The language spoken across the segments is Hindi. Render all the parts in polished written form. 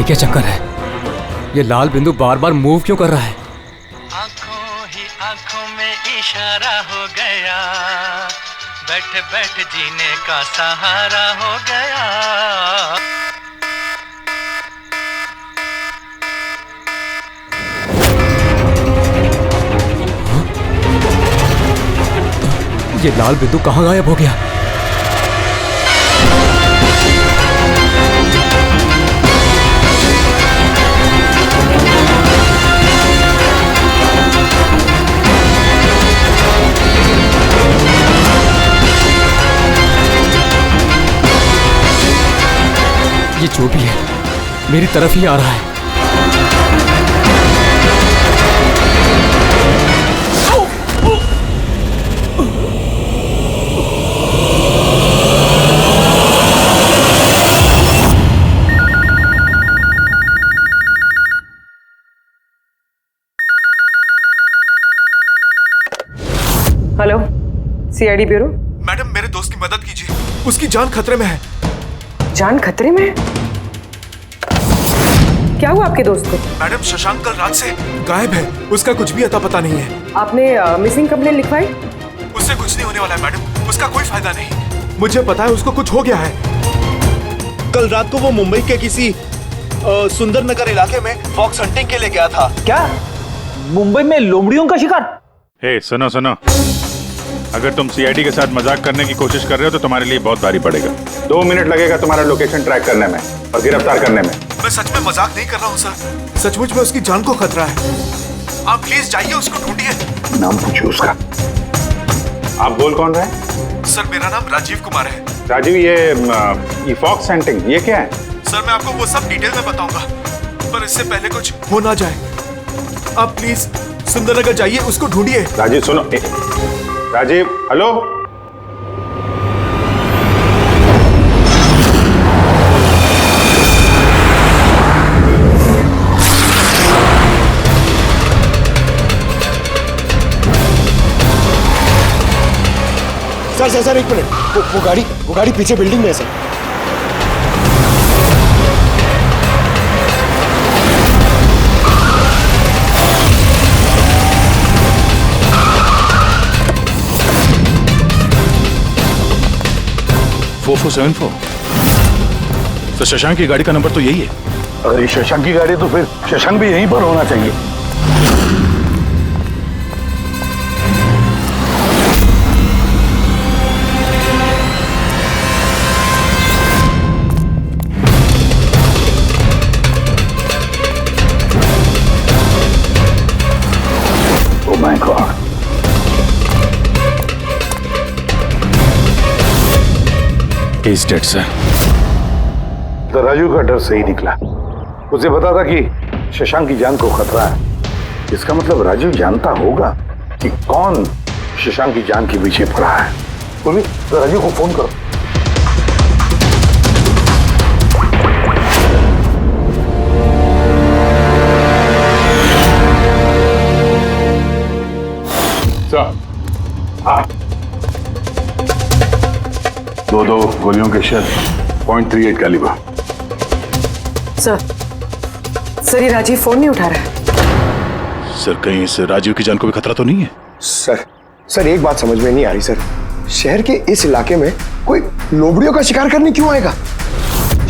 ये क्या चक्कर है? ये लाल बिंदु बार बार मूव क्यों कर रहा है? आंखों ही आंखों में इशारा हो गया, बैठ बैठ जीने का सहारा हो गया। ये लाल बिंदु कहाँ गायब हो गया? ये जो भी है मेरी तरफ ही आ रहा है। Hello, CID bureau. मैडम, मेरे दोस्त की मदद कीजिए, उसकी जान खतरे में है। जान खतरे में है? क्या हुआ आपके दोस्त को? मैडम, शशांक कल रात से गायब है, उसका कुछ भी अता पता नहीं है। आपने मिसिंग कंप्लेंट लिखवाई? उससे कुछ नहीं होने वाला है मैडम, उसका कोई फायदा नहीं। मुझे पता है उसको कुछ हो गया है। कल रात को वो मुंबई के किसी सुंदर नगर इलाके में फॉक्स हंटिंग के लिए गया था। क्या मुंबई में लोमड़ियों का शिकार? हे सुनो सुनो, अगर तुम सीआईडी के साथ मजाक करने की कोशिश कर रहे हो तो तुम्हारे लिए बहुत भारी पड़ेगा। 2 मिनट लगेगा तुम्हारा लोकेशन ट्रैक करने में और गिरफ्तार करने में। मैं सच में मजाक नहीं कर रहा हूँ सर, सचमुच में उसकी जान को खतरा है। आप प्लीज जाइए, उसको ढूंढिए। नाम पूछो उसका। आप बोल कौन रहे हैं? सर, मेरा नाम राजीव कुमार है। राजीव, ये फॉक्स हंटिंग ये क्या है? सर, मैं आपको वो सब डिटेल में बताऊंगा, पर इससे पहले कुछ हो ना जाए। आप प्लीज सुंदरनगर जाइए, उसको ढूंढिए। राजीव सुनो, राजीव, हेलो। सर एक मिनट, वो गाड़ी पीछे बिल्डिंग में है सर। तो शशांक की गाड़ी का नंबर तो यही है। अगर ये शशांक की गाड़ी है तो फिर शशांक भी यहीं पर होना चाहिए। Oh my God! He's dead, sir. तो राजू का डर सही निकला। उसे पता था कि शशांक की जान को खतरा है। इसका मतलब राजू जानता होगा कि कौन शशांक की जान के पीछे पड़ा है। बोली तो राजू को फोन करो। सर, हाँ, 2 गोलियों के शेल, .38 कैलिबर। सर ये राजीव फोन नहीं उठा रहा है। सर कहीं इस राजीव की जान को भी खतरा तो नहीं है? सर एक बात समझ में नहीं आ रही सर, शहर के इस इलाके में कोई लोमड़ियों का शिकार करने क्यों आएगा?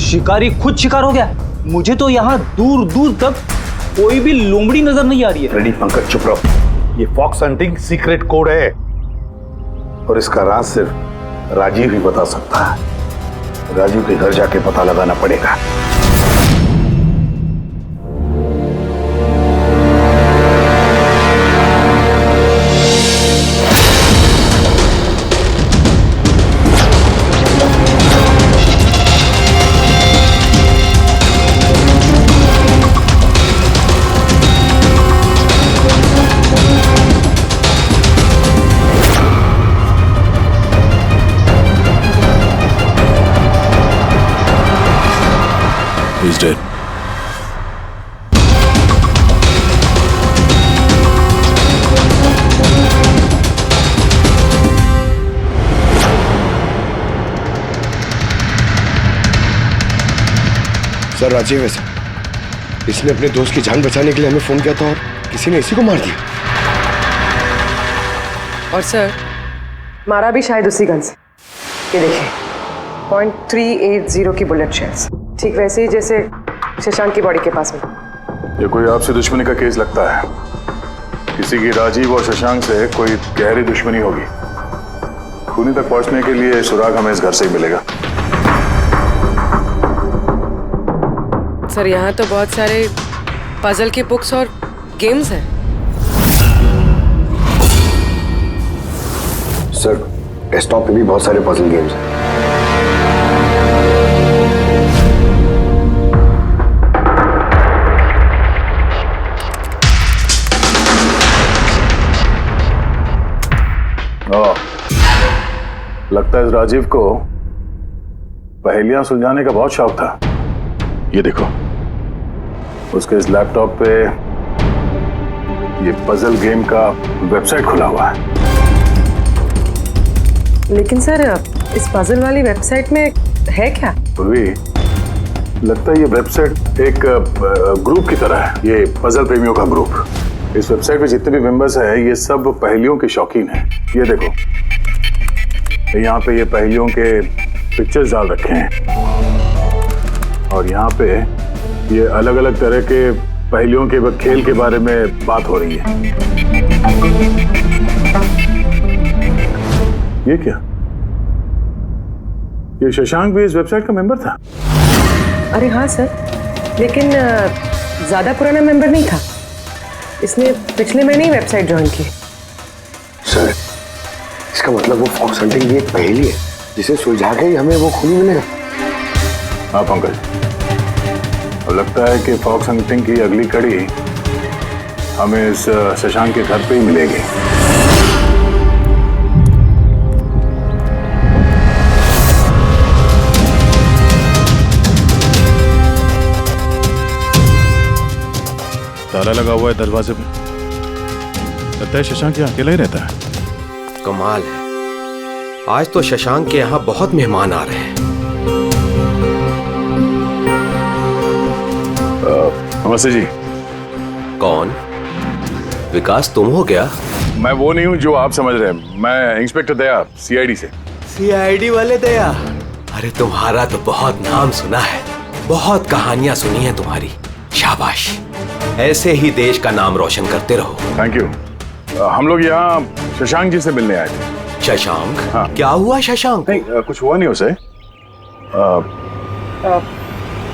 शिकारी खुद शिकार हो गया। मुझे तो यहाँ दूर दूर तक कोई भी लोमड़ी नजर नहीं आ रही है। रेडी पंकज, चुप रहो। ये फॉक्स हंटिंग सीक्रेट कोड है और इसका राज सिर्फ राजीव ही बता सकता है। राजीव के घर जाके पता लगाना पड़ेगा। He's dead. सर राजीव है सर। इसने अपने दोस्त की जान बचाने के लिए हमें फोन किया था और किसी ने इसी को मार दिया। और सर मारा भी शायद उसी गन से। ये देखिए .380 की बुलेट शेल्स, ठीक वैसे ही जैसे शशांक की बॉडी के पास में। ये कोई आपसे दुश्मनी का केस लगता है। किसी की राजीव और शशांक से कोई गहरी दुश्मनी होगी। खूनी तक पहुंचने के लिए सुराग हमें इस घर से ही मिलेगा। सर यहाँ तो बहुत सारे पजल के बुक्स और गेम्स हैं। सर डेस्कटॉप पे भी बहुत सारे पजल गेम्स हैं। लगता है इस राजीव को पहेलियां सुलझाने का बहुत शौक था। ये देखो उसके इस लैपटॉप पे ये पजल गेम का वेबसाइट खुला हुआ है। लेकिन सर इस पजल वाली वेबसाइट में है क्या? पूर्वी, लगता है ये वेबसाइट एक ग्रुप की तरह है। ये पजल प्रेमियों का ग्रुप। इस वेबसाइट पे जितने भी मेंबर्स हैं ये सब पहेलियों के शौकीन हैं। ये देखो यहाँ पे ये पहेलियों के पिक्चर्स डाल रखे हैं और यहाँ पे ये अलग अलग तरह के पहेलियों के खेल के बारे में बात हो रही है। ये क्या? ये शशांक भी इस वेबसाइट का मेंबर था? अरे हाँ सर, लेकिन ज्यादा पुराना मेंबर नहीं था। इसने पिछले महीने ही वेबसाइट ज्वाइन की। सर इसका मतलब वो फॉक्स हंटिंग की एक पहेली है जिसे सुलझा के ही हमें वो खूनी मिलेगा। हाँ पंकज, अब लगता है कि फॉक्स हंटिंग की अगली कड़ी हमें इस शशांक के घर पे ही मिलेगी। ताला लगा हुआ है दरवाजे पे। लगता है शशांक यहाँ अकेला ही रहता है। कमाल है, आज तो शशांक के यहाँ बहुत मेहमान आ रहे हैं। नमस्ते जी। कौन? विकास तुम हो क्या? मैं वो नहीं हूँ जो आप समझ रहे हैं। मैं इंस्पेक्टर दया, सीआईडी से। सीआईडी वाले दया? अरे तुम्हारा तो बहुत नाम सुना है, बहुत कहानियां सुनी है तुम्हारी। शाबाश, ऐसे ही देश का नाम रोशन करते रहो। Thank you. हम लोग यहाँ शशांक जी से मिलने आए थे। शशांक? हाँ। क्या हुआ शशांक? नहीं, कुछ हुआ नहीं उसे।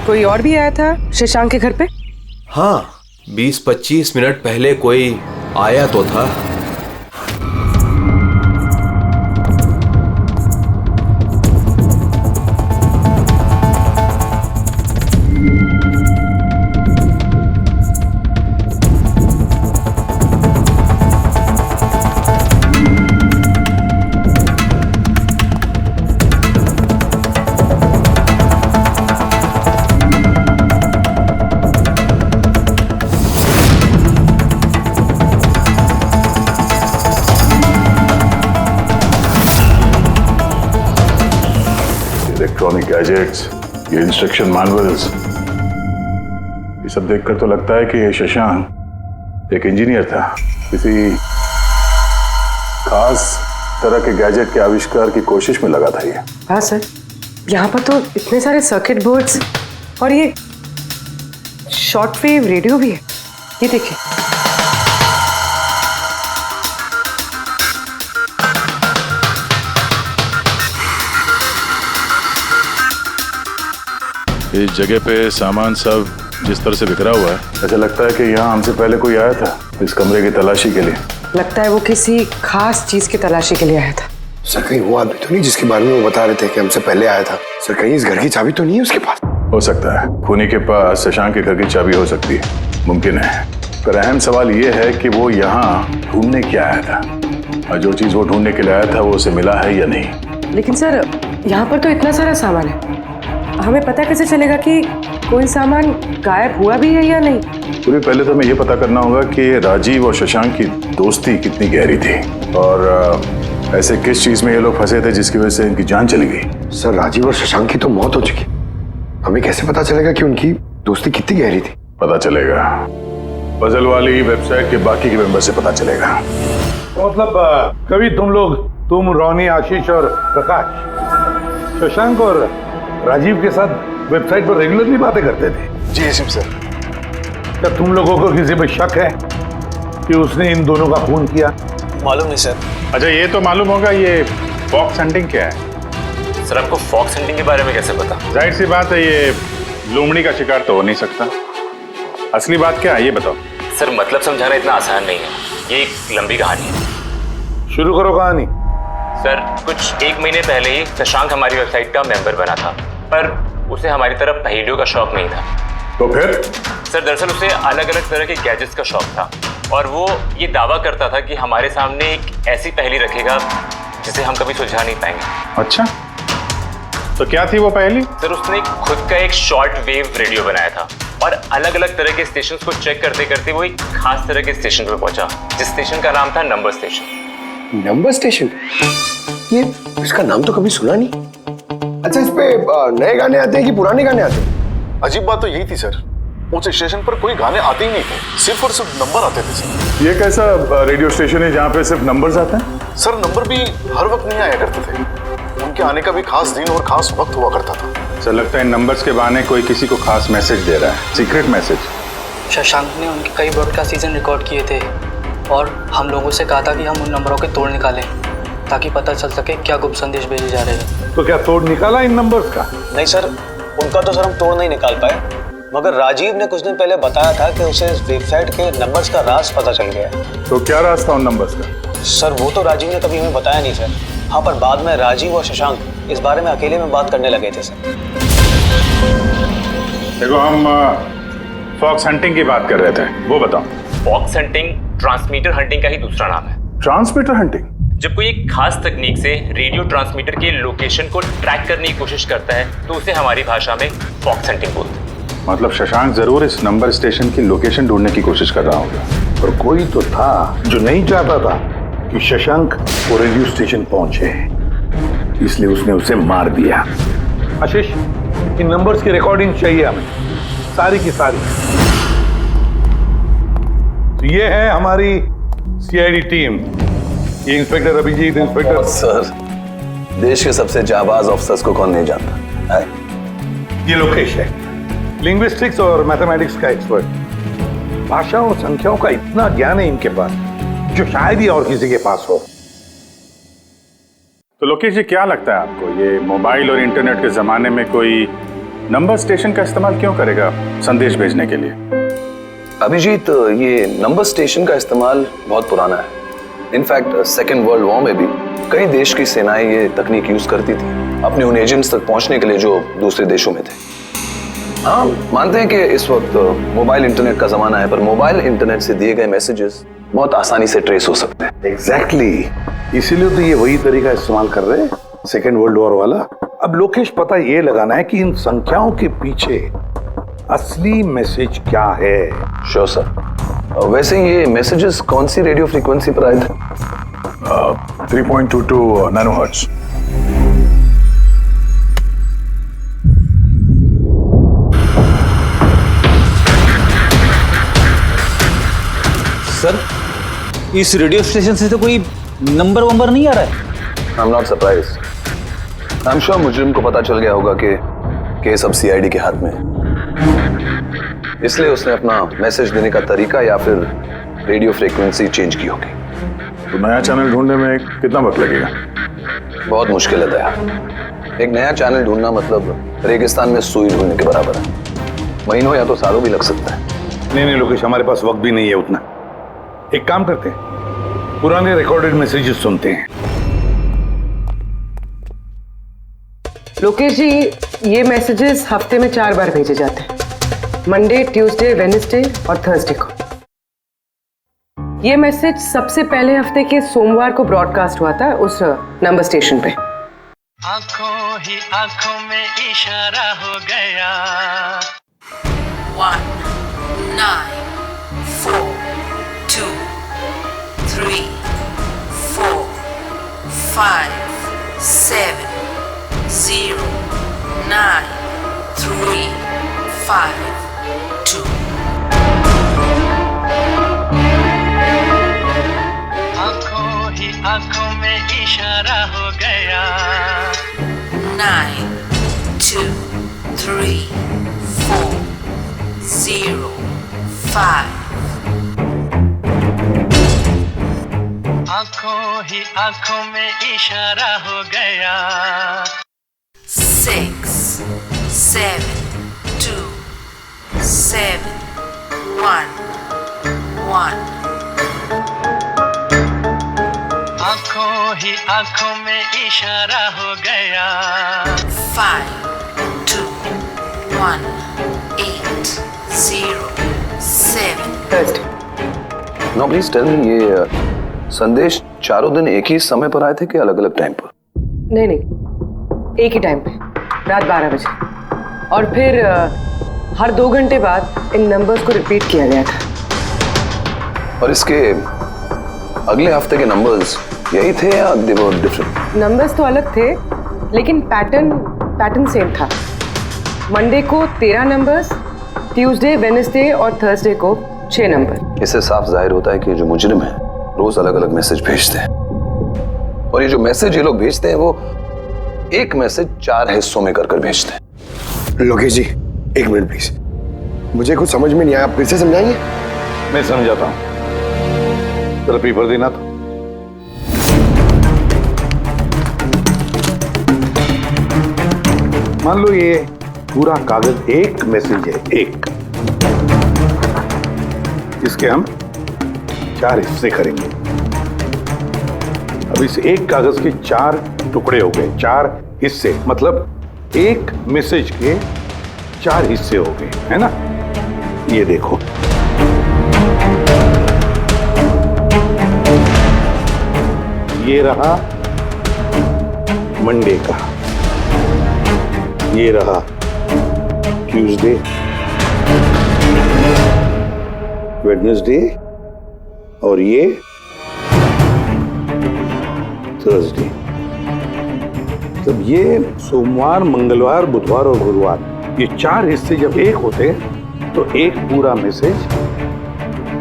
कोई और भी आया था शशांक के घर पे? हाँ, 20-25 मिनट पहले कोई आया तो था। इलेक्ट्रॉनिक गैजेट्स, ये इंस्ट्रक्शन मैनुअल्स, ये सब देखकर तो लगता है कि ये शशांक एक इंजीनियर था। किसी खास तरह के गैजेट के आविष्कार की कोशिश में लगा था ये। हाँ सर, यहाँ पर तो इतने सारे सर्किट बोर्ड्स और ये शॉर्ट वेव रेडियो भी है। ये देखिए। इस जगह पे सामान सब जिस तरह से बिखरा हुआ है, ऐसा लगता है कि यहाँ हमसे पहले कोई आया था इस कमरे की तलाशी के लिए। लगता है वो किसी खास चीज की तलाशी के लिए आया था। सर कहीं वो आदमी तो नहीं जिसके बारे में वो बता रहे थे कि हमसे पहले आया था? सर कहीं इस घर की चाबी तो नहीं है उसके पास? हो सकता है खूनी के पास शशांक के घर की चाबी हो सकती है, मुमकिन है। पर अहम सवाल ये है कि वो यहाँ ढूंढने क्या आया था, और जो चीज वो ढूंढने के लिए आया था वो उसे मिला है या नहीं। लेकिन सर यहाँ पर तो इतना सारा सामान है, हमें पता कैसे चलेगा कि कोई सामान गायब हुआ भी है या नहीं? पूरी पहले तो हमें ये पता करना होगा कि राजीव और शशांक की दोस्ती कितनी गहरी थी और ऐसे किस चीज में ये लोग फंसे थे जिसकी वजह से इनकी जान चली गई। सर राजीव और शशांक की तो मौत हो चुकी, हमें कैसे पता चलेगा कि उनकी दोस्ती कितनी गहरी थी? पता चलेगा। पजल वाली वेबसाइट के बाकी के मेंबर से पता चलेगा। तो मतलब कभी तुम रोनी, आशीष और प्रकाश शशांक और राजीव के साथ वेबसाइट पर रेगुलरली बातें करते थे? जी एसएम सर। क्या तुम लोगों को किसी पे शक है कि उसने इन दोनों का खून किया? मालूम नहीं सर। अच्छा ये तो मालूम होगा, ये फॉक्स हंटिंग क्या है? सर आपको फॉक्स हंटिंग के बारे में कैसे पता? जाहिर सी बात है, ये लोमड़ी का शिकार तो हो नहीं सकता। असली बात क्या है ये बताओ। सर मतलब समझाना इतना आसान नहीं है, ये एक लंबी कहानी है। शुरू करो कहानी। सर कुछ 1 महीने पहले ही शशांक हमारी वेबसाइट का मेंबर बना था, पर उसे हमारी तरफ पहेलियों का शौक नहीं था। तो फिर? सर दरअसल उसे अलग अलग तरह के गैजेट्स का शौक था और वो ये दावा करता था कि हमारे सामने एक ऐसी पहेली रखेगा जिसे हम कभी सुलझा नहीं पाएंगे। अच्छा तो क्या थी वो पहेली? सर उसने खुद का एक शॉर्ट वेव रेडियो बनाया था और अलग अलग तरह के स्टेशंस को चेक करते करते वो एक खास तरह के स्टेशन पे पहुंचा, जिस स्टेशन का नाम था नंबर स्टेशन। Number station? ये इसका नाम तो कभी सुना नहीं। अच्छा इस पे नए गाने आते हैं कि पुराने गाने आते हैं? अजीब बात तो यही थी सर, उस स्टेशन पर कोई गाने आते ही नहीं थे, सिर्फ और सिर्फ नंबर आते थे सर। ये कैसा रेडियो स्टेशन है जहाँ पे सिर्फ नंबर्स आते हैं? सर नंबर भी हर वक्त नहीं आया करते थे, उनके आने का भी खास दिन और खास वक्त हुआ करता था। सर लगता है नंबर्स के बहाने कोई किसी को खास मैसेज दे रहा है, सीक्रेट मैसेज। शशांक ने उनके कई ब्रॉडकास्ट सीजन रिकॉर्ड किए थे और हम लोगों से कहा था कि हम उन नंबरों के तोड़ निकालें ताकि पता चल सके क्या गुप्त संदेश भेजे जा रहे हैं। तो क्या तोड़ निकाला इन नंबर्स का? नहीं सर, उनका तो सर हम तोड़ नहीं निकाल पाए, मगर राजीव ने कुछ दिन पहले बताया था कि उसे इस वेबसाइट के नंबर्स का राज पता चल गया। तो क्या राज था उन नंबर्स का? सर वो तो राजीव ने कभी हमें बताया नहीं सर। हाँ पर बाद में राजीव और शशांक इस बारे में अकेले में बात करने लगे थे सर। देखो हम फॉक्स हंटिंग की बात कर रहे थे, वो बताओ। फॉक्स हंटिंग ट्रांसमीटर हंटिंग का ही दूसरा नाम है। Transmitter hunting? जब कोई एक खास तकनीक से रेडियो ट्रांसमीटर के लोकेशन को ट्रैक करने की कोशिश करता है तो उसे हमारी भाषा में फॉक्स हंटिंग बोलते हैं। मतलब शशांक जरूर इस नंबर स्टेशन की लोकेशन ढूंढने की कोशिश कर रहा होगा। और कोई तो था जो नहीं चाहता था कि शशांक वो रेडियो स्टेशन पहुंचे, इसलिए उसने उसे मार दिया। आशीष इन नंबर्स की रिकॉर्डिंग चाहिए हमें, सारी की सारी। तो ये है हमारी सीआईडी टीम, ये इंस्पेक्टर अभिजीत, इंस्पेक्टर सर देश के सबसे जाबाज ऑफिसर्स को कौन नहीं जानता है? ये लोकेश है, लिंग्विस्टिक्स और मैथमेटिक्स का एक्सपर्ट। भाषा और संख्याओं का इतना ज्ञान है इनके पास जो शायद ही और किसी के पास हो। तो लोकेश जी क्या लगता है आपको, ये मोबाइल और इंटरनेट के जमाने में कोई नंबर स्टेशन का इस्तेमाल क्यों करेगा संदेश भेजने के लिए? अभिजीत ये नंबर स्टेशन का इस्तेमाल बहुत पुराना है। इनफैक्ट सेकेंड वर्ल्ड वॉर में भी कई देश की सेनाएं ये तकनीक यूज करती थी अपने उन एजेंट्स तक पहुंचने के लिए जो दूसरे देशों में थे। हाँ मानते हैं कि इस वक्त मोबाइल इंटरनेट का जमाना है, पर मोबाइल इंटरनेट से दिए गए मैसेजेस बहुत आसानी से ट्रेस हो सकते हैं। एग्जैक्टली, इसीलिए तो ये वही तरीका इस्तेमाल कर रहे हैं, सेकेंड वर्ल्ड वॉर वाला। अब लोकेश पता ये लगाना है कि इन संख्याओं के पीछे असली मैसेज क्या है। Sure sir. वैसे ये मैसेजेस कौन सी रेडियो फ्रीक्वेंसी पर आए थे? 3.22 नैनोहर्ट्ज। सर इस रेडियो स्टेशन से तो कोई नंबर वंबर नहीं आ रहा है। I am not surprised. I am sure मुजरिम को पता चल गया होगा कि केस अब सीआईडी के हाथ में है, इसलिए उसने अपना मैसेज देने का तरीका या फिर रेडियो फ्रीक्वेंसी चेंज की होगी। तो नया चैनल ढूंढने में कितना वक्त लगेगा? बहुत मुश्किल है दया। एक नया चैनल ढूंढना मतलब रेगिस्तान में सुई ढूंढने के बराबर है। महीनों या तो सालों भी लग सकता है। नहीं लोकेश, हमारे पास वक्त भी नहीं है उतना। एक काम करते हैं, पुराने रिकॉर्डेड मैसेजेस सुनते हैं। लोकेश जी ये मैसेजेस हफ्ते में 4 बार भेजे जाते हैं, मंडे, ट्यूसडे, वेडनेसडे और थर्सडे को। ये मैसेज सबसे पहले हफ्ते के सोमवार को ब्रॉडकास्ट हुआ था उस नंबर स्टेशन पे। आंखों ही आंखों में इशारा हो गया। 1 9 4 2 3 4 5 7 0 9 3 5 2 3, 4, 0, 5. आंखों ही आंखों में इशारा हो गया 6, 7, 2, 7, 1, 1. आंखों ही आंखों में इशारा हो गया 5, 2, 1, 8, 0, 7. नो प्लीज टेल मी, ये संदेश चारों दिन एक ही समय पर आए थे कि अलग अलग टाइम पर? नहीं, एक ही टाइम पे, रात 12 बजे। और फिर हर 2 घंटे बाद इन नंबर्स को रिपीट किया गया था। और इसके अगले हफ्ते के नंबर्स यही थे या दे वर डिफरेंट? नंबर्स तो अलग थे, लेकिन पैटर्न सेम था। मंडे को 13 नंबर्स, ट्यूसडे, वेडनेसडे और थर्सडे को 6 नंबर। इससे साफ जाहिर होता है कि जो मुजरिम है रोज अलग अलग मैसेज भेजते हैं, और ये जो मैसेज ये लोग भेजते हैं वो एक मैसेज 4 हिस्सों में कर भेजते हैं। लोकेश जी, 1 मिनट प्लीज, मुझे कुछ समझ में नहीं आया, आप फिर से समझाएंगे? मैं समझाता हूं, जरा पेपर देना तो। मान लो ये पूरा कागज एक मैसेज है, एक, इसके हम 4 हिस्से करेंगे। अब इस एक कागज के 4 टुकड़े हो गए, 4 हिस्से, मतलब एक मैसेज के 4 हिस्से हो गए, है ना? ये देखो, ये रहा मंडे का, ये रहा ट्यूसडे, वेडनेसडे और ये थर्सडे। तब ये सोमवार, मंगलवार, बुधवार और गुरुवार, ये 4 हिस्से जब एक होते तो एक पूरा मैसेज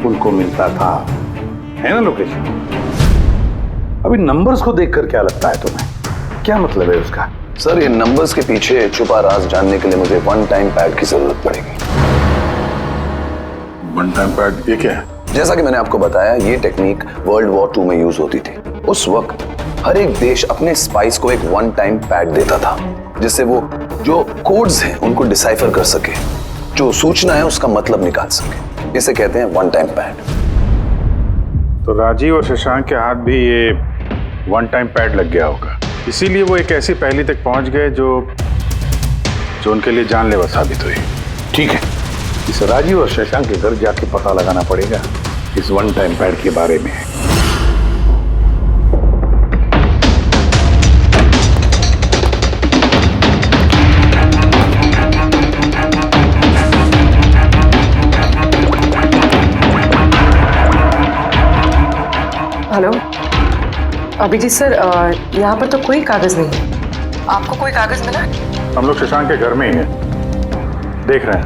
उनको मिलता था, है ना लोकेश? अभी नंबर्स को देखकर क्या लगता है तुम्हें, क्या मतलब है उसका? सर, ये नंबर्स के पीछे छुपा राज जानने के लिए मुझे वन टाइम पैड की जरूरत पड़ेगी। वन टाइम पैड, ये क्या है? जैसा कि मैंने आपको बताया, ये टेक्निक वर्ल्ड वॉर 2 में यूज होती थी। उस वक्त हर एक देश अपने स्पाइस को एक वन टाइम पैड देता था, जिससे वो जो कोड्स हैं उनको डिसाइफर कर सके, जो सूचना है उसका मतलब निकाल सके। इसे कहते हैं वन टाइम पैड। तो राजीव और शशांक के हाथ भी ये वन टाइम पैड लग गया होगा, इसीलिए वो एक ऐसी पहेली तक पहुंच गए जो उनके लिए जानलेवा साबित हुई। ठीक है, इस राजीव और शशांक के घर जाके पता लगाना पड़ेगा इस वन टाइम पैड के बारे में। हेलो अभिजीत सर, यहाँ पर तो कोई कागज नहीं है। आपको कोई कागज मिला? हम लोग शशांक के घर में ही हैं, देख रहे हैं।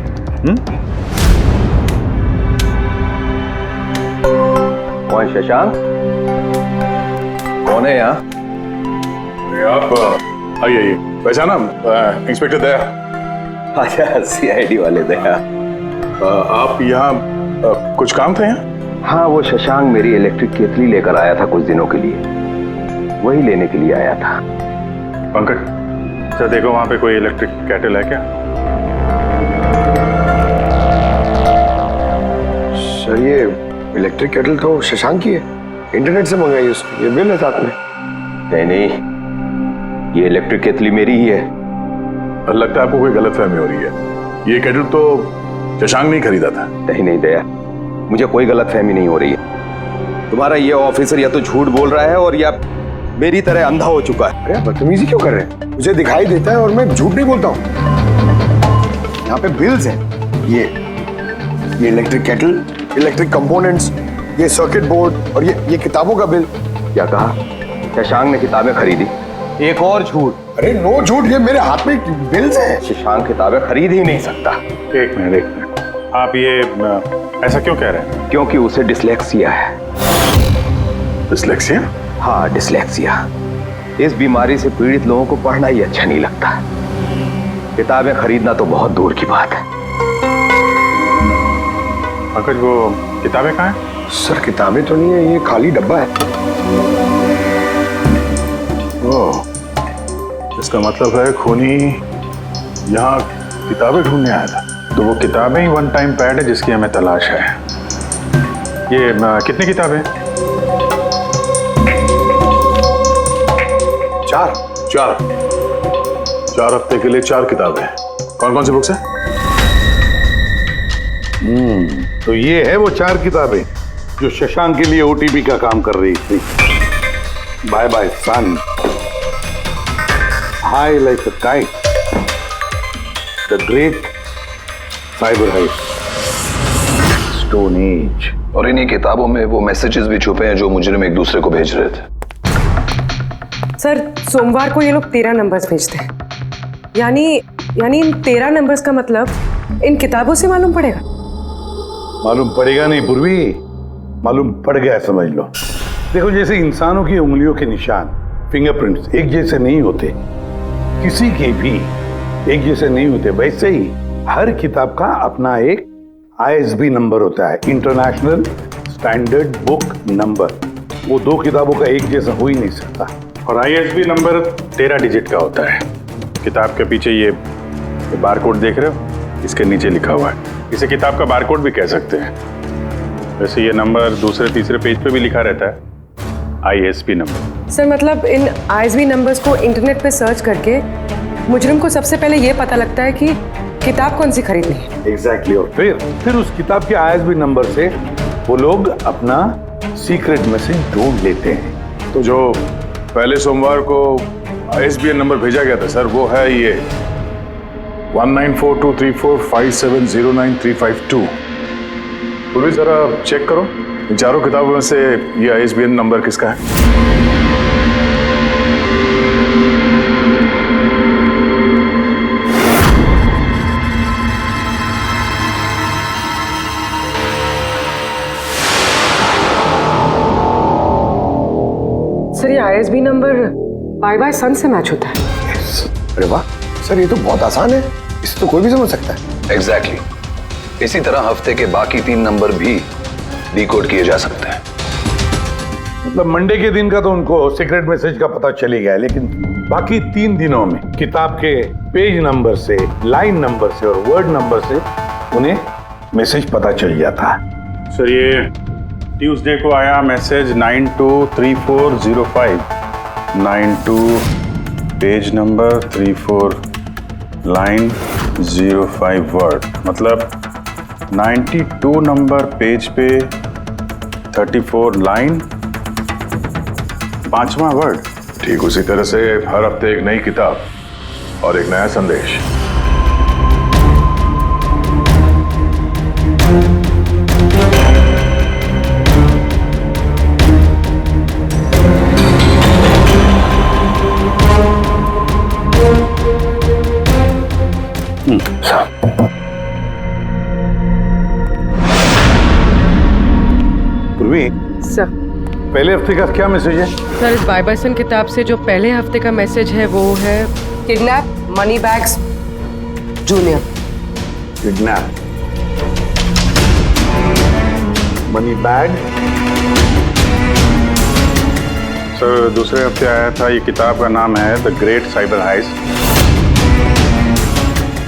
कौन शशांक? कौन है यहाँ? आप आइए, पहचाना? इंस्पेक्टर दया। अच्छा, सीआईडी वाले दया। आप यहाँ कुछ काम थे यहाँ? हाँ, वो शशांक मेरी इलेक्ट्रिक केतली लेकर आया था कुछ दिनों के लिए, वही लेने के लिए आया था। पंकज, सर देखो वहां पे कोई इलेक्ट्रिक केटल है क्या? सर, ये इलेक्ट्रिक केटल तो शशांक की है, इंटरनेट से मंगाई उसने, ये बिल है साथ में। नहीं, ये इलेक्ट्रिक केतली मेरी ही है। लगता है आपको कोई गलतफहमी हो रही है, ये केटल तो शशांक नहीं खरीदा था। नहीं दया, मुझे कोई गलतफहमी नहीं हो रही है। तुम्हारा ये ऑफिसर या तो झूठ बोल रहा है और या मेरी तरह अंधा हो चुका है। अरे बदतमीजी क्यों कर रहे हैं? मुझे दिखाई देता है और मैं झूठ नहीं बोलता हूँ। यहाँ पे बिल्स हैं, ये इलेक्ट्रिक केटल, इलेक्ट्रिक कंपोनेंट्स, ये सर्किट बोर्ड और ये किताबों का बिल। क्या कहा? शशांक ने किताबें खरीदी? एक और झूठ। अरे नो झूठ, ये मेरे हाथ में बिल्स हैं। शशांक किताबें खरीद ही नहीं सकता। एक मिनट, आप ये ऐसा क्यों कह रहे हैं? क्योंकि उसे डिसलेक्सिया है। डिसलेक्सिया? हाँ, डिसलेक्सिया। इस बीमारी से पीड़ित लोगों को पढ़ना ही अच्छा नहीं लगता। किताबें खरीदना तो बहुत दूर की बात है। पंकज वो किताबें कहाँ हैं? सर किताबें तो नहीं है, ये खाली डब्बा है। ओह, इसका मतलब है खूनी यहाँ किताबें ढूंढने आया था। तो वो किताबें ही वन टाइम पैड है जिसकी हमें तलाश है। ये कितनी किताबें? चार हफ्ते के लिए 4 किताबें। कौन कौन सी बुक्स हैं? तो ये है वो 4 किताबें जो शशांक के लिए ओटीपी का काम कर रही थी। Bye bye son, high like a kite, the great cyber heist, stone age. और इन्हीं किताबों में वो मैसेजेस भी छुपे हैं जो मुजरिम एक दूसरे को भेज रहे थे। सर सोमवार को ये लोग 13 नंबर्स भेजते हैं, यानी इन 13 नंबर्स का मतलब इन किताबों से मालूम पड़ेगा। मालूम पड़ेगा नहीं पूर्वी, मालूम पड़ गया समझ लो। देखो जैसे इंसानों की उंगलियों के निशान, फिंगरप्रिंट्स एक जैसे नहीं होते, किसी के भी एक जैसे नहीं होते, वैसे ही हर किताब का अपना एक ISB नंबर होता है, इंटरनेशनल स्टैंडर्ड बुक नंबर। वो 2 किताबों का एक जैसा हो ही नहीं सकता। और ISB नंबर 13 डिजिट का होता है। किताब के पीछे ये बारकोड देख रहे हो, इसके नीचे लिखा हुआ है। इसे किताब का बारकोड भी कह सकते हैं। वैसे ये नंबर दूसरे तीसरे पेज पे भी लिखा रहता है, ISB नंबर। सर मतलब इन ISB नंबर्स को इंटरनेट पे सर्च करके मुजरिम को सबसे पहले ये पता लगता है कि किताब कौन सी खरीदनी है। एग्जैक्टली। और फिर उस किताब के ISB नंबर से वो लोग अपना सीक्रेट मैसेज ढूंढ लेते हैं। तो जो पहले सोमवार को ISBN नंबर भेजा गया था सर, वो है ये 19423457099352। पूरी जरा चेक करो इन 4 किताबों में से ये ISBN नंबर किसका है। सर ये ISB नंबर बाय सन से मैच होता है। अरे वाह सर, ये तो बहुत आसान है, इसे तो कोई भी समझ सकता है। एग्जैक्टली। इसी तरह हफ्ते के बाकी 3 नंबर भी डिकोड किए जा सकते हैं। मतलब मंडे के दिन का तो उनको सीक्रेट मैसेज का पता चल ही गया, लेकिन बाकी 3 दिनों में किताब के पेज नंबर से, लाइन नंबर से और वर्ड नंबर से उन्हें मैसेज पता चल जाता। सर ये ट्यूसडे को आया message 923405, 92 page number 34 line 05 word, मतलब 92 नंबर पेज पे 34 लाइन 5वां वर्ड। ठीक उसी तरह से हर हफ्ते एक नई किताब और एक नया संदेश। सर पहले हफ्ते का क्या मैसेज है? सर इस बाय सन किताब से जो पहले हफ्ते का मैसेज है वो है kidnap money bags junior. Kidnap money bag. Sir दूसरे हफ्ते आया था, ये किताब का नाम है द ग्रेट साइबर हाइस्ट।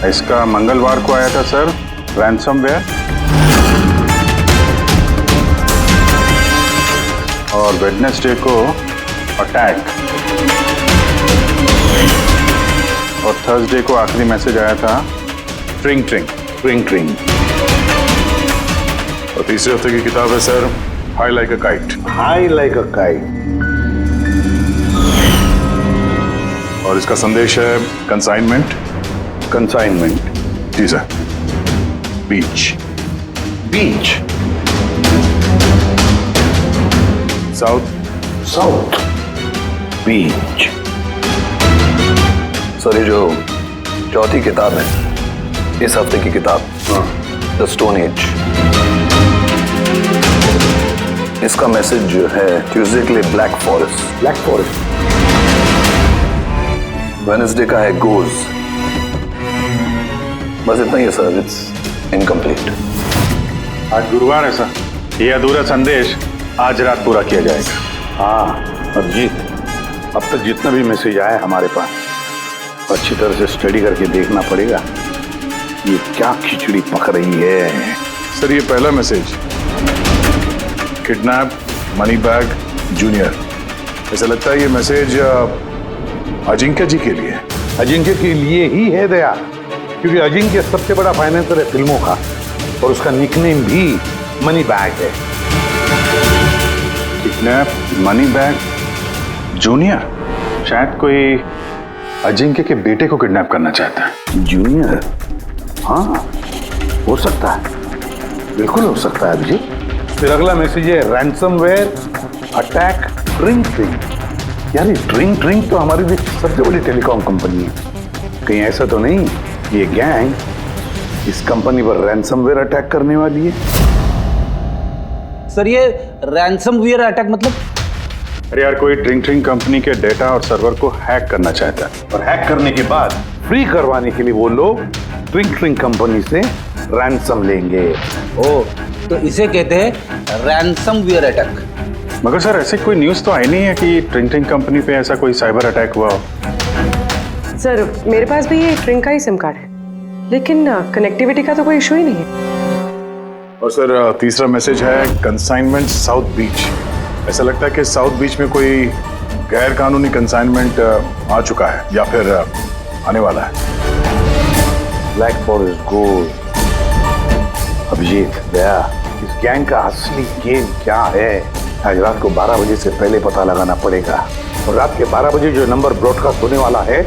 इसका मंगलवार को आया था सर रैंसमवेयर, और वेडनेसडे को अटैक, और थर्सडे को आखिरी मैसेज आया था ट्रिंग ट्रिंग ट्रिंग ट्रिंग। और तीसरे हफ्ते की किताब है sir high like a kite. High like a kite. और इसका संदेश है कंसाइनमेंट। कंसाइनमेंट जी सर। बीच। बीच। South Beach. सर ये जो चौथी किताब है, इस हफ्ते की किताब, द स्टोन एज, इसका मैसेज जो है ट्यूसडे के लिए black forest. Black forest. Wednesday का है गोज, नहीं है सर, इट्स इनकम्प्लीट। आज गुरुवार है सर, ये अधूरा संदेश आज रात पूरा किया जाएगा। हाँ अभिजीत, अब तक जितना भी मैसेज आया हमारे पास अच्छी तरह से स्टडी करके देखना पड़ेगा ये क्या खिचड़ी पक रही है। सर ये पहला message, kidnap money bag junior. ऐसा लगता है ये मैसेज अजिंक्य जी के लिए है। अजिंक्य के लिए ही है दया, क्योंकि अजिंक्य सबसे बड़ा फाइनेंसर है फिल्मों का और उसका निकनेम भी मनी बैग है। किडनैप मनी बैग जूनियर, शायद कोई अजिंक्य के बेटे को किडनैप करना चाहता है। जूनियर? हाँ हो सकता है, बिल्कुल हो सकता है अभिजीत। फिर अगला मैसेज है रैंसमवेयर अटैक ट्रिंग ट्रिंग। यार ट्रिंग ट्रिंग तो हमारी भी सबसे बड़ी टेलीकॉम कंपनी है। कहीं ऐसा तो नहीं ये गैंग इस कंपनी पर रैंसमवेयर अटैक करने वाली है? सर ये रैंसमवेयर अटैक मतलब? अरे यार कोई ट्रिंग ट्रिंग कंपनी के डेटा और सर्वर को हैक करना चाहता है और हैक करने के बाद फ्री करवाने के लिए वो लोग ट्रिंग ट्रिंग कंपनी से रैंसम लेंगे। ओ, तो इसे कहते हैं रैंसमवेयर अटैक। मगर सर ऐसे कोई न्यूज़ तो आई नहीं है कि ट्रिंग ट्रिंग कंपनी पे ऐसा कोई साइबर अटैक हुआ हो। सर मेरे पास भी ये ट्रिंग का ही सिम कार्ड है, लेकिन कनेक्टिविटी का तो कोई इशू ही नहीं है। और सर तीसरा मैसेज है कंसाइनमेंट साउथ बीच। ऐसा लगता है कि साउथ बीच में कोई गैर कानूनी कंसाइनमेंट आ चुका है या फिर आने वाला है। Black forest gold. Abhijeet Daya, इस गैंग का असली गेम क्या है आज रात को 12 बजे से पहले पता लगाना पड़ेगा। और रात के 12 बजे जो नंबर ब्रॉडकास्ट होने वाला है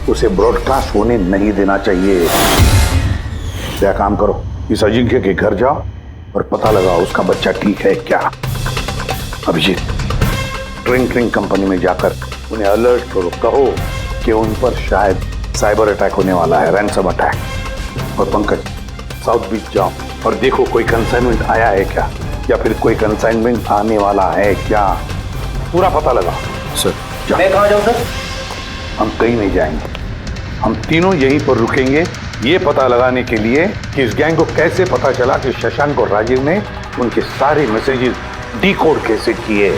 उसे ब्रॉडकास्ट होने नहीं देना चाहिए। क्या काम करो, इस अजिंक्य के घर जाओ और पता लगाओ उसका बच्चा ठीक है क्या। अभिजीत ट्रिंग ट्रिंग कंपनी में जाकर उन्हें अलर्ट करो, कहो कि उन पर शायद साइबर अटैक होने वाला है, रैंसम अटैक। और पंकज साउथ बीच जाओ और देखो कोई कंसाइनमेंट आया है क्या या फिर कोई कंसाइनमेंट आने वाला है क्या, पूरा पता लगाओ। सर जाओ। मैं कहाँ जाऊँ सर? हम कहीं नहीं जाएंगे, हम तीनों यहीं पर रुकेंगे ये पता लगाने के लिए कि इस गैंग को कैसे पता चला कि शशांक और राजीव ने उनके सारे मैसेजेस डिकोड कैसे किए।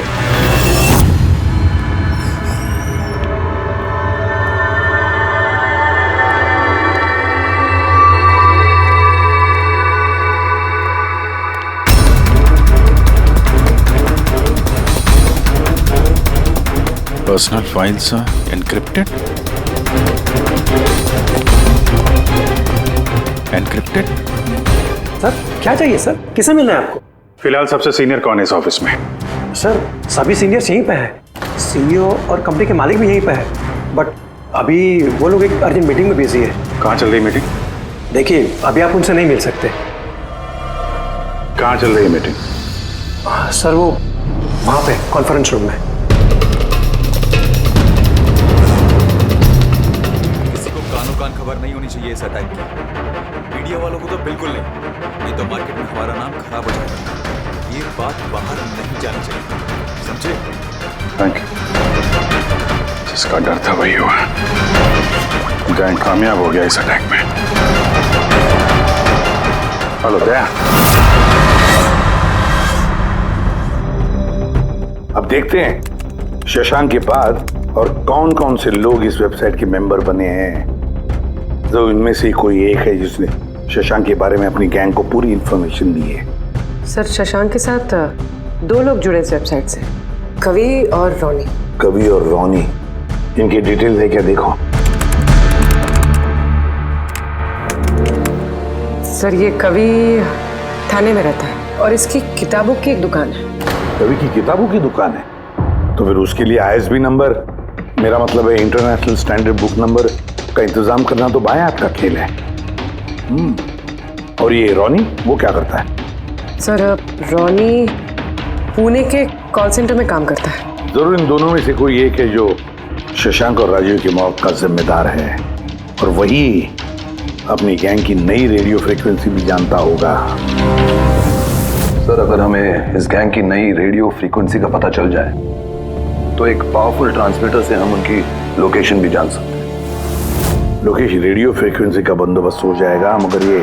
Personal files encrypted. Encrypted. Sir क्या चाहिए सर, किसे मिलना है आपको? फिलहाल सबसे सीनियर कौन है इस ऑफिस में? सर सभी सीनियर्स यहीं पे हैं, सीईओ और कंपनी के मालिक भी यहीं पे है, बट अभी वो लोग एक अर्जेंट मीटिंग में बिजी है। कहाँ चल रही मीटिंग? देखिए अभी आप उनसे नहीं मिल सकते। कहाँ चल रही है मीटिंग? सर वो वहाँ पे कॉन्फ्रेंस रूम में। किसी को कानो कान खबर नहीं होनी चाहिए इस अटैक की, मीडिया वालों को तो बिल्कुल नहीं तो मार्केट में हमारा नाम खराब हो जाएगा। ये बात बाहर नहीं जानी चाहिए, समझे? Thank you. जिसका डर था वही हुआ, गैंग कामयाब हो गया इस अटैक में। हेलो दया। अब देखते हैं शशांक के बाद और कौन कौन से लोग इस वेबसाइट के मेंबर बने हैं। तो इनमें से कोई एक है जिसने शशांक के बारे में अपनी गैंग को पूरी इंफॉर्मेशन दी है। सर शशांक के साथ 2 लोग जुड़े इस वेबसाइट से, कवि और रोनी। कवि और रोनी, इनकी डिटेल है क्या? देखो सर ये कवि थाने में रहता है और इसकी किताबों की एक दुकान है। कवि की किताबों की दुकान है तो फिर उसके लिए ISB नंबर, मेरा मतलब है इंटरनेशनल स्टैंडर्ड बुक नंबर का इंतजाम करना तो बाएं हाथ का खेल है। और ये रोनी वो क्या करता है? सर रोनी पुणे के कॉल सेंटर में काम करता है। जरूर इन दोनों में से कोई एक है जो शशांक और राजीव की मौत का जिम्मेदार है और वही अपनी गैंग की नई रेडियो फ्रीक्वेंसी भी जानता होगा। सर अगर हमें इस गैंग की नई रेडियो फ्रीक्वेंसी का पता चल जाए तो एक पावरफुल ट्रांसमीटर से हम उनकी लोकेशन भी जान सकते हैं। लोकेश, रेडियो फ्रीक्वेंसी का बंदोबस्त हो जाएगा, मगर ये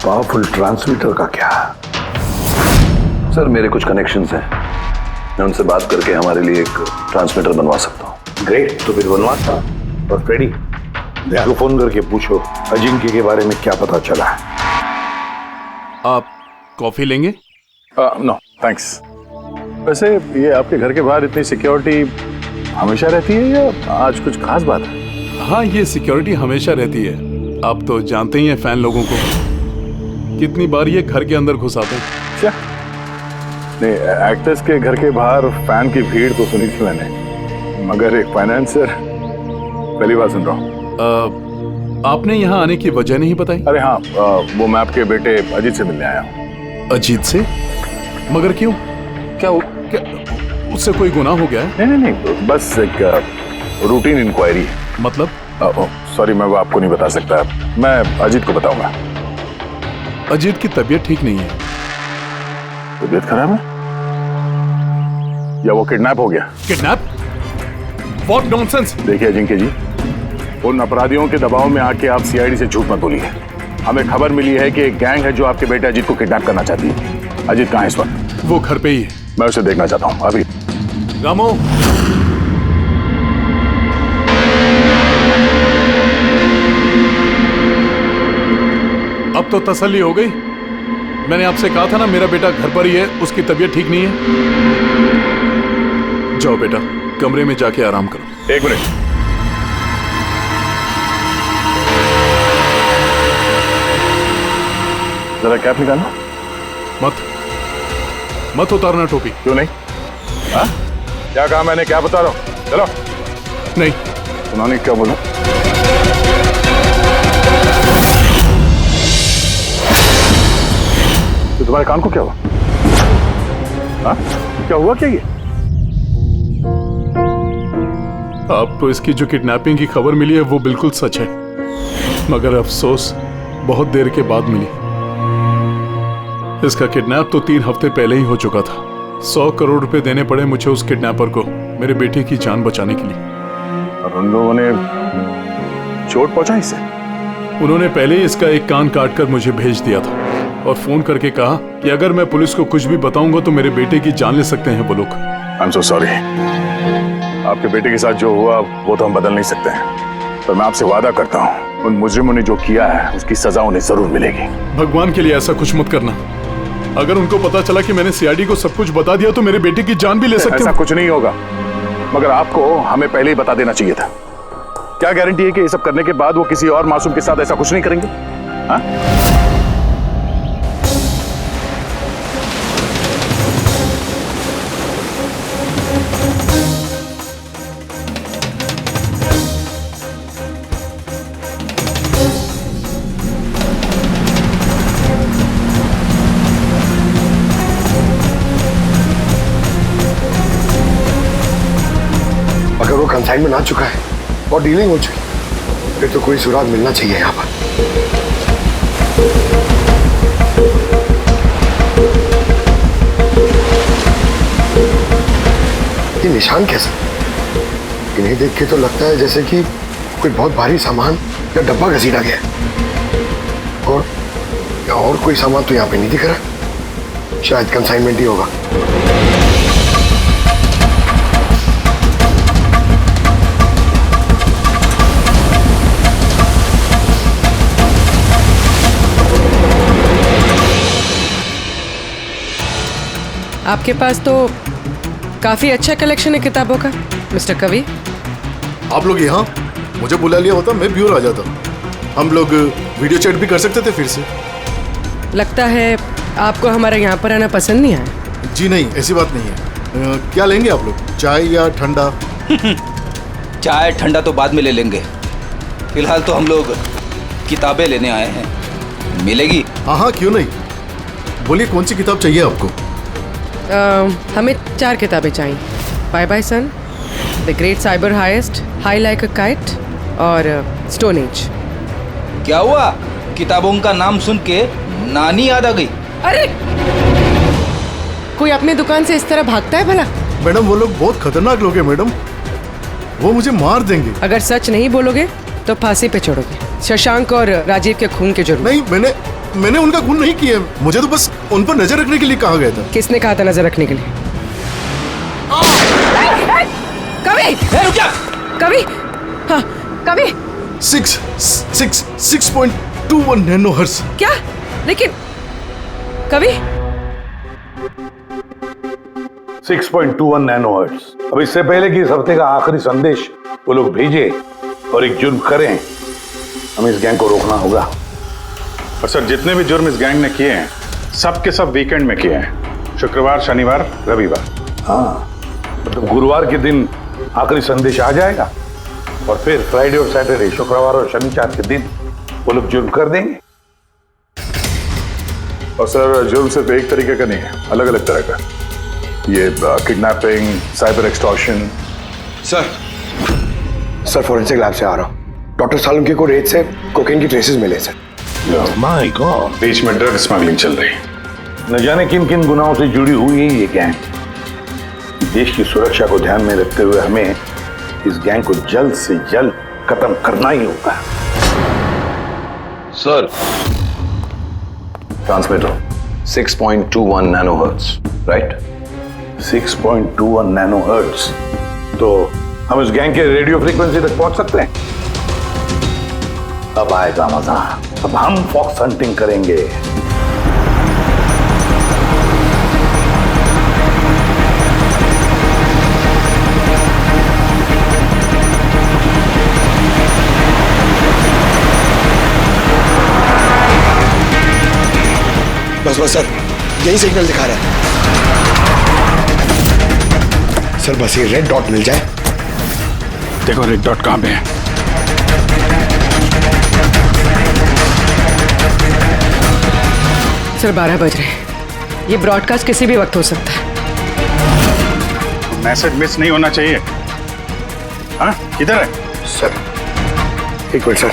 पावरफुल ट्रांसमीटर का क्या? सर मेरे कुछ कनेक्शंस हैं, मैं उनसे बात करके हमारे लिए एक ट्रांसमीटर बनवा सकता हूँ। ग्रेट, तो फिर बनवाता। और फ्रेडी, देखो फोन करके पूछो अजिंक्य के बारे में क्या पता चला है। आप कॉफी लेंगे? No thanks. वैसे ये आपके घर के बाहर इतनी सिक्योरिटी हमेशा रहती है या आज कुछ खास बात है? हाँ, ये सिक्योरिटी हमेशा रहती है। आप तो जानते ही हैं फैन लोगों को, कितनी बार ये घर के अंदर घुस आते हैं। क्या नहीं, एक्टर्स के घर के बाहर फैन की भीड़ तो सुनी थी मैंने, मगर एक फाइनेंसर पहली बार सुन रहा हूँ। आपने यहाँ आने की वजह नहीं बताई? अरे हाँ, वो मैं आपके बेटे अजीत से मिलने आया हूँ। अजीत से? मगर क्यों? क्या उससे कोई गुनाह हो गया है? नहीं, बस एक रूटीन इंक्वायरी है। मतलब? सॉरी, मैं वो आपको नहीं बता सकता, मैं अजीत को बताऊंगा। अजीत की तबीयत ठीक नहीं है। तबीयत खराब है या वो किडनैप हो गया? किडनैप? What nonsense! देखिए अजिंक्य जी, उन अपराधियों के दबाव में आके आप सीआईडी से झूठ मत बोलिए। हमें खबर मिली है कि एक गैंग है जो आपके बेटे अजीत को किडनैप करना चाहती है। अजीत कहाँ है इस वक्त? वो घर पे ही है। मैं उसे देखना चाहता हूँ अभी। रामो, अब तो तसल्ली हो गई। मैंने आपसे कहा था ना, मेरा बेटा घर पर ही है, उसकी तबीयत ठीक नहीं है। जाओ बेटा, कमरे में जाके आराम करो। एक मिनट, जरा कैप निकालना। मत उतारना टोपी। क्यों नहीं? हाँ? क्या कहा मैंने? क्या बता रहा हूँ? चलो। नहीं। उन्होंने क्या बोला? तो तुम्हारे कान को क्या हुआ? हाँ? क्या हुआ क्या ये? आपको इसकी जो किडनैपिंग की खबर मिली है वो बिल्कुल सच है, मगर अफसोस बहुत देर के बाद मिली। इसका किडनैप तो 3 हफ्ते पहले ही हो चुका था। 100 करोड़ रुपए देने पड़े मुझे उस किडनैपर को, मेरे बेटे की जान बचाने के लिए। और उन लोगों ने चोट पहुंचाई इसे? उन्होंने पहले ही इसका एक कान काट कर मुझे भेज दिया था और फोन करके कहा कि अगर मैं पुलिस को कुछ भी बताऊंगा तो मेरे बेटे की जान ले सकते हैं वो लोग। I am so sorry. आपके बेटे के साथ जो हुआ वो तो हम बदल नहीं सकते हैं, पर मैं आपसे वादा करता हूँ उन मुजरिमों ने जो किया है उसकी सजा उन्हें जरूर मिलेगी। भगवान के लिए ऐसा कुछ मत करना। अगर उनको पता चला कि मैंने सीआईडी को सब कुछ बता दिया तो मेरे बेटे की जान भी ले सकते हैं। ऐसा कुछ नहीं होगा, मगर आपको हमें पहले ही बता देना चाहिए था। क्या गारंटी है कि ये सब करने के बाद वो किसी और मासूम के साथ ऐसा कुछ नहीं करेंगे? हाँ? अगर वो कंसाइनमेंट आ चुका है और डीलिंग हो चुकी, फिर तो कोई सुराग मिलना चाहिए यहाँ पर। ये निशान कैसे? इन्हें देख के तो लगता है जैसे कि कोई बहुत भारी सामान या डब्बा घसीटा गया है। और कोई सामान तो यहाँ पे नहीं दिख रहा। शायद कंसाइनमेंट ही होगा। आपके पास तो काफी अच्छा कलेक्शन है किताबों का मिस्टर कवि। आप लोग यहाँ मुझे बुला लिया होता मैं भी और आ जाता। हम लोग वीडियो चैट भी कर सकते थे फिर से। लगता है आपको हमारा यहाँ पर आना पसंद नहीं आया। जी नहीं, ऐसी बात नहीं है। क्या लेंगे आप लोग, चाय या ठंडा? चाय ठंडा तो बाद में ले लेंगे, फिलहाल तो हम लोग किताबें लेने आए हैं। मिलेगी? हाँ, क्यों नहीं। बोलिए कौन सी किताब चाहिए आपको? हमें 4 किताबें चाहिए। Bye bye son, the great cyber heist, high like a kite और स्टोन एज। क्या हुआ? किताबों का नाम सुन के नानी याद आ गई? अरे कोई अपने दुकान से इस तरह भागता है भला? मैडम वो लोग बहुत खतरनाक लोग हैं मैडम, वो मुझे मार देंगे। अगर सच नहीं बोलोगे तो फांसी पे चढ़ोगे। शशांक और राजीव के खून के जुर्म। नहीं, मैंने उनका खून नहीं किया। मुझे तो बस उन पर नजर रखने के लिए कहा गया था। किसने कहा था नजर रखने के लिए? कवि! कवि! हाँ, कवि! 6.21 नैनोहर्ट्ज। क्या? लेकिन कवि 6.21 नैनोहर्ट्ज। अब इससे पहले कि इस हफ्ते का आखिरी संदेश वो लोग भेजे और एक जुर्म करें, हमें इस गैंग को रोकना होगा। और सर, जितने भी जुर्म इस गैंग ने किए हैं सब के सब वीकेंड में किए हैं। शुक्रवार, शनिवार, रविवार। हाँ, मतलब गुरुवार के दिन आखिरी संदेश आ जाएगा और फिर फ्राइडे और सैटरडे, शुक्रवार और शनिवार के दिन वो लोग जुर्म कर देंगे। और सर, जुर्म सिर्फ एक तरीके का नहीं है, अलग अलग तरह का। ये kidnapping, cyber extortion. Sir forensic lab से आ रहा हूँ। डॉक्टर सालुंके को रेत से कोकेन की ट्रेसेस मिले सर। माय गॉड, बीच में ड्रग स्मगलिंग चल रही। न जाने किन किन गुनाहों से जुड़ी हुई है ये गैंग। देश की सुरक्षा को ध्यान में रखते हुए हमें इस गैंग को जल्द से जल्द खत्म करना ही होगा। Sir, transmitter 6.21 nanohertz, right? 6.21 nanohertz. तो हम इस गैंग के रेडियो फ्रीक्वेंसी तक पहुंच सकते हैं। अब आएगा मजा। अब हम फॉक्स हंटिंग करेंगे। बस सर, यही सिग्नल दिखा रहा है सर। बस ये रेड डॉट मिल जाए। देखो रेड डॉट कहां पे है। सर 12 बज रहे हैं। ये ब्रॉडकास्ट किसी भी वक्त हो सकता है। मैसेज मिस नहीं होना चाहिए। हाँ, किधर है सर? एक मिनट सर।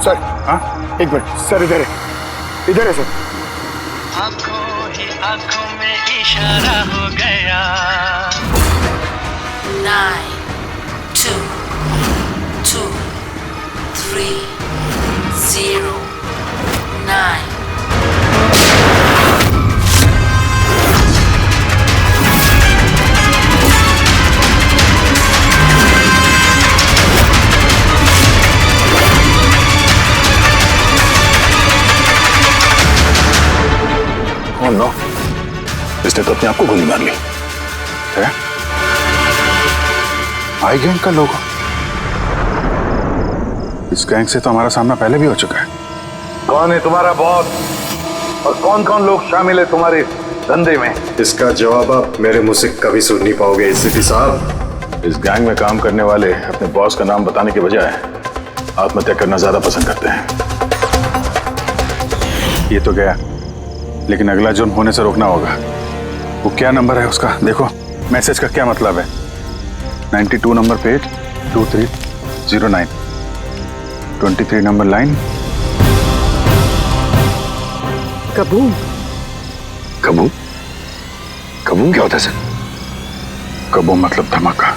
सर, हाँ? एक मिनट सर, इधर है सर। आंखों ही आंखों में इशारा हो गया। 9, 2, 2, 3, 0, 9. Oh no, इसने तो अपने आप को गोली मार ली। है? आई गैंग का लोगो। इस गैंग से तो हमारा सामना पहले भी हो चुका है। कौन है तुम्हारा बॉस और कौन कौन लोग शामिल है तुम्हारे धंधे में? इसका जवाब आप मेरे मुंह से कभी सुन नहीं पाओगे एसीपी साहब। इस गैंग में काम करने वाले अपने बॉस का नाम बताने के बजाय आत्महत्या करना ज्यादा पसंद करते हैं। ये तो गया, लेकिन अगला जुर्म होने से रोकना होगा। वो क्या नंबर है उसका देखो। मैसेज का क्या मतलब है? 92 number page 2309 23 number line. Kaboom. Kaboom? Kaboom क्या होता है सर? कबूम मतलब धमाका।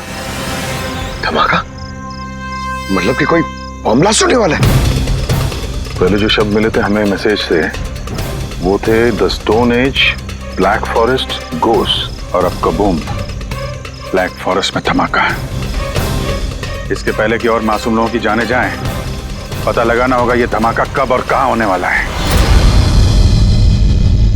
धमाका मतलब कि कोई बम ब्लास्ट होने वाला है? पहले जो शब्द मिले थे हमें मैसेज से वो थे the stone age, black forest, ghost, और अब कबूम, ब्लैक फॉरेस्ट में धमाका है। इसके पहले कि और मासूम लोगों की जाने जाएं, पता लगाना होगा ये धमाका कब और कहां होने वाला है।